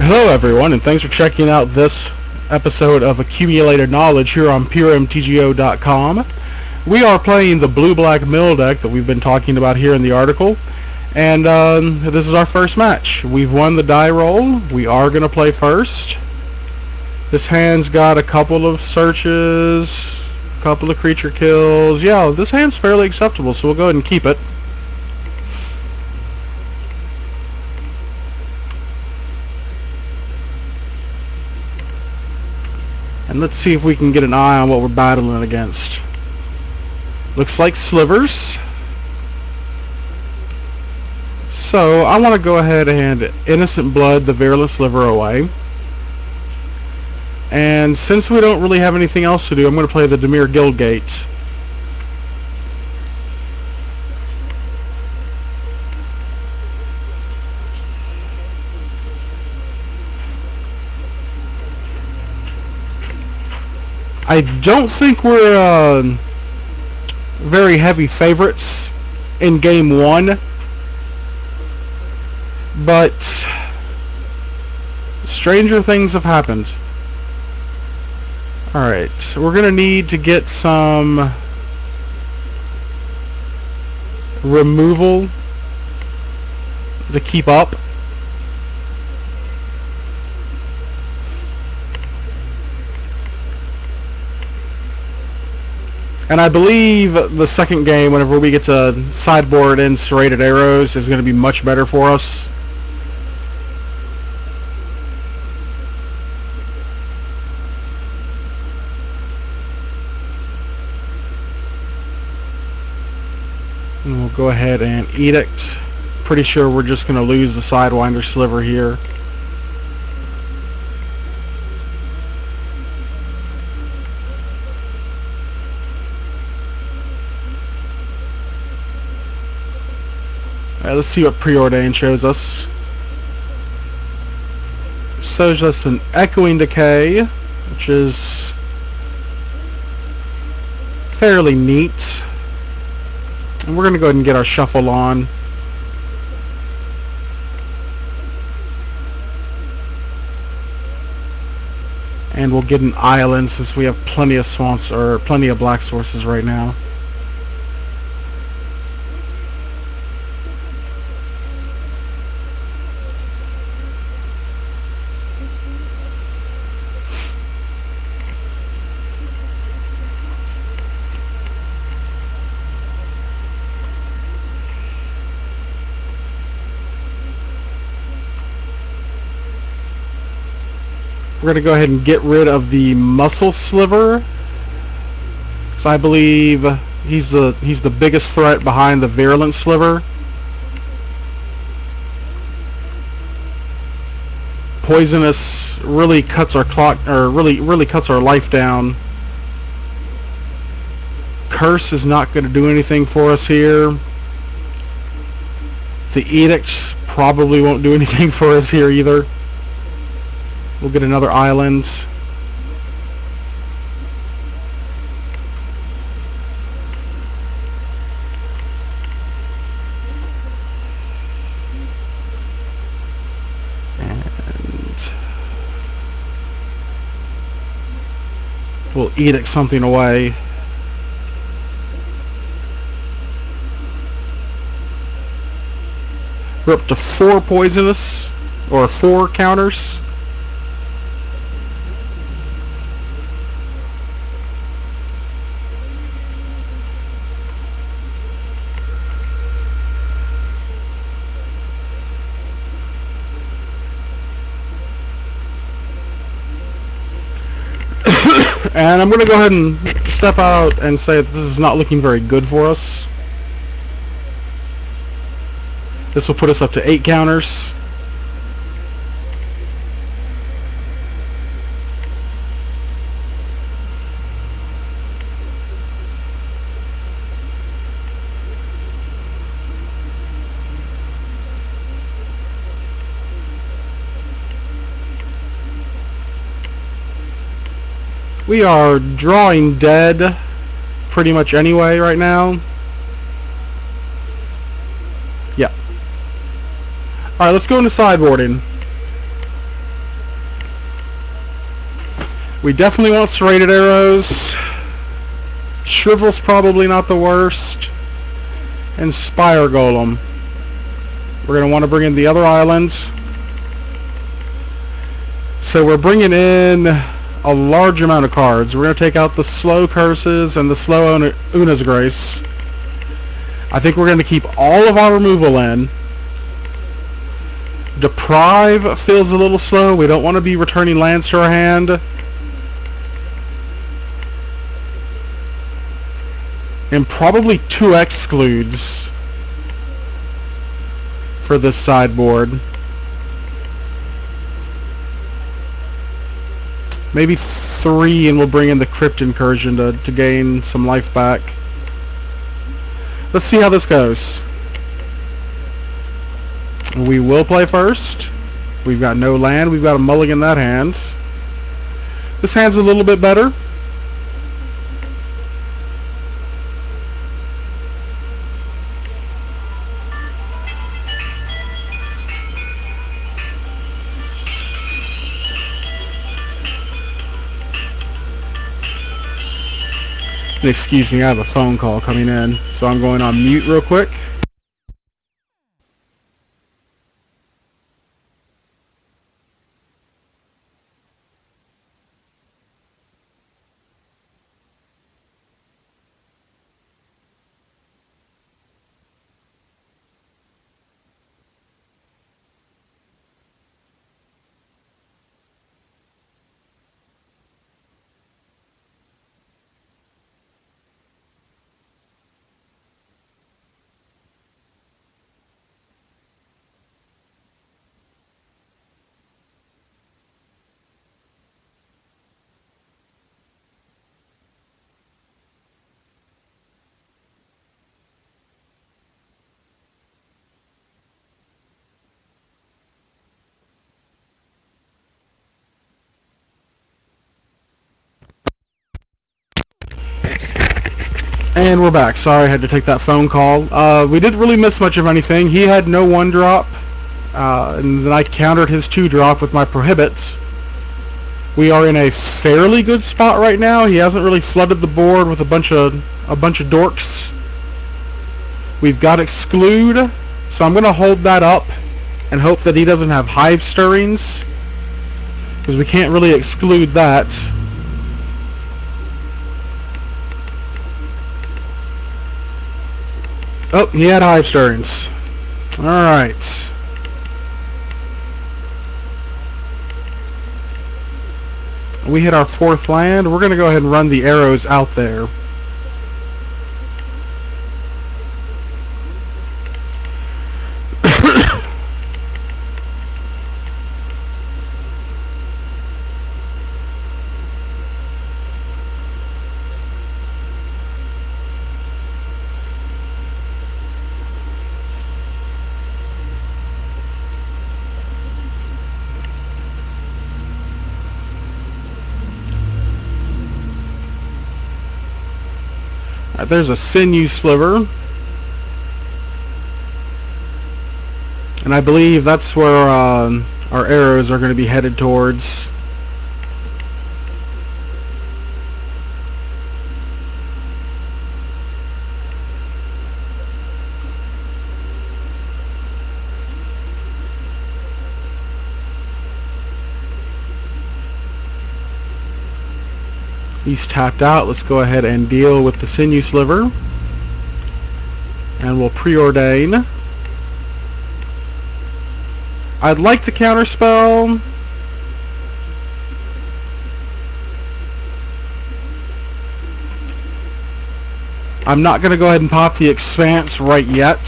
Hello everyone, and thanks for checking out this episode of Accumulated Knowledge here on PureMTGO.com. We are playing the blue-black mill deck that we've been talking about here in the article, and this is our first match. We've won the die roll. We are going to play first. This hand's got a couple of searches, a couple of creature kills. Yeah, this hand's fairly acceptable, so we'll go ahead and keep it. And let's see if we can get an eye on what we're battling against. Looks like Slivers. So I want to go ahead and Innocent Blood the Virulent Sliver away. And since we don't really have anything else to do, I'm going to play the Dimir Guildgate. I don't think we're very heavy favorites in game one, but stranger things have happened. Alright, we're going to need to get some removal to keep up. And I believe the second game, whenever we get to sideboard in serrated arrows, is going to be much better for us. And we'll go ahead and Edict. Pretty sure we're just going to lose the Sidewinder Sliver here. Alright, let's see what Preordain shows us. Shows us an Echoing Decay, which is fairly neat. And we're going to go ahead and get our Shuffle on. And we'll get an island since we have plenty of swamps, or plenty of black sources right now. We're going to go ahead and get rid of the Muscle Sliver, because I believe he's the biggest threat behind the Virulent Sliver. Poisonous really cuts our clock, or really cuts our life down. Curse is not going to do anything for us here. The Edicts probably won't do anything for us here either. We'll get another island. And we'll Edict something away. We're up to 4 poisonous, or 4 counters. And I'm going to go ahead and step out and say that this is not looking very good for us. This will put us up to 8 counters. We are drawing dead pretty much anyway right now. Yeah. Alright, let's go into sideboarding. We definitely want serrated arrows. Shrivel's probably not the worst. And Spire Golem. We're going to want to bring in the other islands. So we're bringing in a large amount of cards. We're going to take out the slow curses and the slow Una's Grace. I think we're going to keep all of our removal in. Deprive feels a little slow. We don't want to be returning lands to our hand. And probably 2 excludes for this sideboard. Maybe 3, and we'll bring in the Crypt Incursion to gain some life back. Let's see how this goes. We will play first. We've got no land. We've got a mulligan in that hand. This hand's a little bit better. And excuse me, I have a phone call coming in, so I'm going on mute real quick. And we're back. Sorry, I had to take that phone call. We didn't really miss much of anything. He had no 1-drop, and then I countered his 2-drop with my Prohibits. We are in a fairly good spot right now. He hasn't really flooded the board with a bunch of dorks. We've got Exclude, so I'm going to hold that up and hope that he doesn't have Hive Stirrings, because we can't really exclude that. Oh, he had Hive Stirrings. Alright. We hit our 4th land. We're going to go ahead and run the arrows out there. There's a Sinew Sliver, and I believe that's where our arrows are going to be headed towards. He's tapped out. Let's go ahead and deal with the Sinew Sliver. And we'll preordain. I'd like the counterspell. I'm not going to go ahead and pop the Expanse right yet,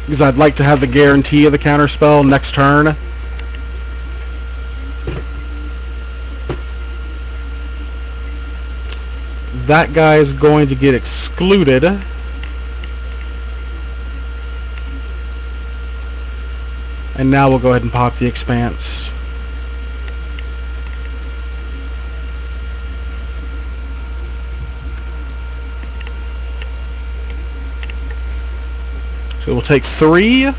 because I'd like to have the guarantee of the counterspell next turn. That guy is going to get excluded. And now we'll go ahead and pop the Expanse. So we'll take 3.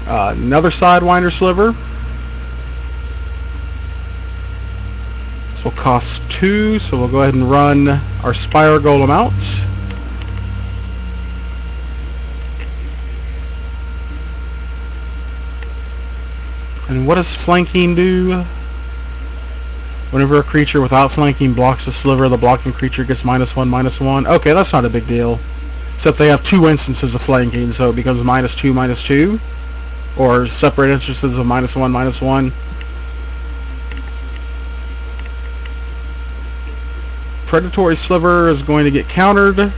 Another Sidewinder Sliver. This will cost 2, so we'll go ahead and run our Spire Golem out. And what does flanking do? Whenever a creature without flanking blocks a sliver, the blocking creature gets -1/-1. Okay, that's not a big deal. Except they have 2 instances of flanking, so it becomes -2/-2. Or separate instances of -1/-1. Predatory Sliver is going to get countered.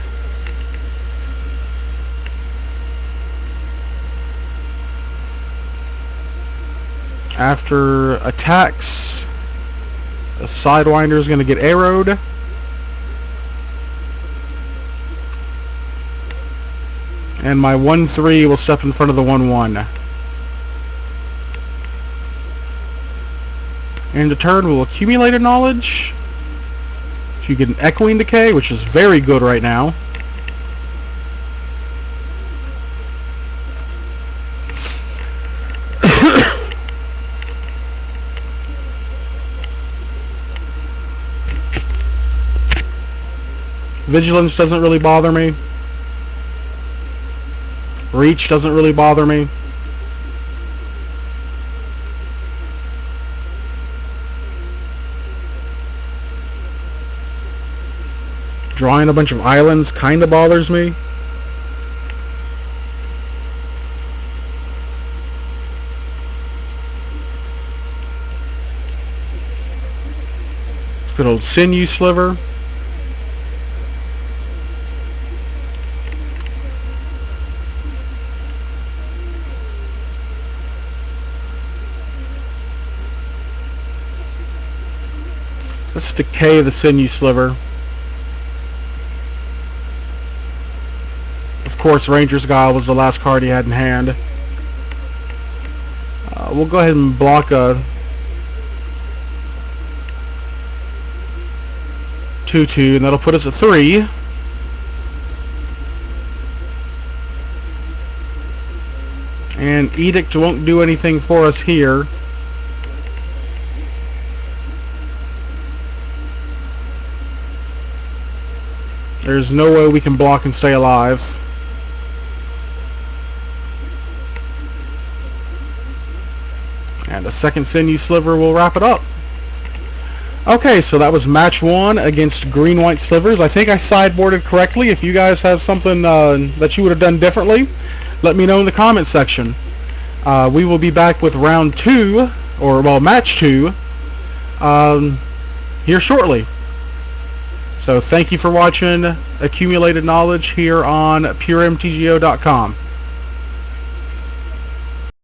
After attacks, a Sidewinder is going to get arrowed. And my 1/3 will step in front of the 1/1. End of turn, we'll accumulate a knowledge. So you get an Echoing Decay, which is very good right now. Vigilance doesn't really bother me. Reach doesn't really bother me. Drawing a bunch of islands kind of bothers me. Good old Sinew Sliver. Let's decay the Sinew Sliver. Of course, Ranger's Guile was the last card he had in hand. We'll go ahead and block a 2/2, and that'll put us at 3. And Edict won't do anything for us here. There's no way we can block and stay alive. And a second Sinew Sliver will wrap it up. Okay, so that was match 1 against Green-White Slivers. I think I sideboarded correctly. If you guys have something that you would have done differently, let me know in the comment section. We will be back with round 2, or well, match 2, here shortly. So thank you for watching Accumulated Knowledge here on PureMTGO.com.